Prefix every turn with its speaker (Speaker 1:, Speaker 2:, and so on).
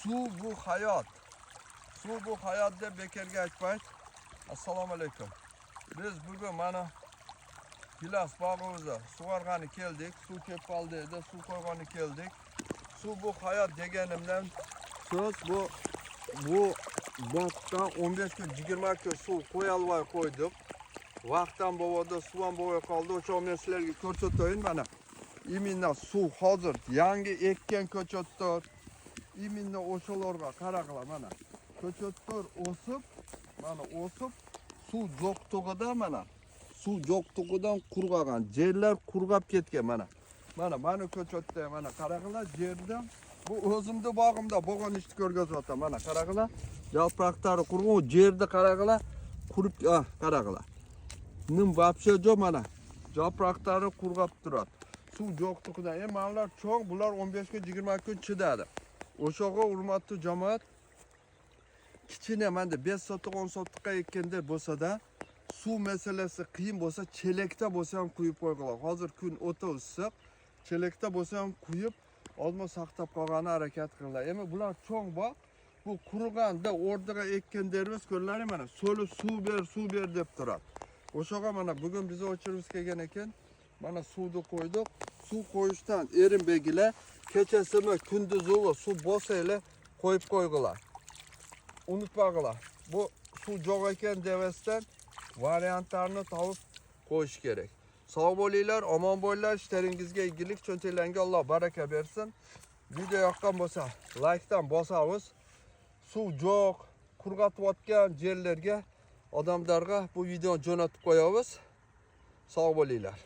Speaker 1: Suv bu hayot. Suv bu hayot deb bekorga aytmaydi. Assalomu alaykum. Biz bugun mana gilos bog'imizda sug'organi keldik. Suv kelib qoldi edi, suv qo'ygani keldik. Suv bu hayot deganimdan so'z bu bog'dan 15 kun 20 kun suv qo'yalmay qo'ydik. Vaqtdan bo'ldi, suv ham bo'lmay qoldi. O'sha men sizlarga ko'rsatayin mana. Iminda suv hozir yangi ekkan ko'chatlar. Iminda o'shalarga qaraqlar mana. Ko'chatlar o'sib, suv yo'qligida mana. Suv yo'qligidan qurg'agan, yerlar qurg'ab ketgan mana. Mana ko'chatda mana qaraqlar yerdan bu o'zimda bog'imda bo'lgan ishni ko'rgazyapman. Mana qaraqlar, yaproqlari qurg'an, yerda qaraqlar, qurib, qaraqlar. Nim вообще jo'q mana. Yaproqlari qurg'ab turadi. Suv yo'qligidan, ma'lumlar cho'ng, bular 15 kun 20 kun chidadi. O'shaga hurmatli jamoat, kichina menda 5 sotiq 10 sotiqqa ekkanda bo'lsa-da, suv masalasi qiyin bo'lsa, chelakda bo'lsa ham quyib qo'yinglar. Hozir kun o'ta issiq, chelakda bo'lsa ham quyib, olma saqlab qolgani harakat qilinglar. Endi bular cho'ng bog', bu qurganda o'rniga ekkanlarimiz ko'rlaring mana, so'li suv ber deb turadi. O'shaga mana bugun biz o'chirib kelgan ekan, mana suvni qo'ydik. Suv qo'yishdan erinbegilar, kechasimi kunduzimi suv bo'lsa-la qo'yib qo'yg'lar. Unutmag'lar. Bu suv yo'q ekan devasdan variantlarni topib qo'yish kerak. Sog' bo'linglar, omon bo'linglar, ishlaringizga igilik, cho'ntaklaringizga Alloh baraka bersin. Video yoqqan bo'lsa, like-dan bosamiz. Suv yo'q, qurg'atayotgan yerlarga, odamlarga bu videoni jo'natib qo'yamiz. Sog' bo'linglar.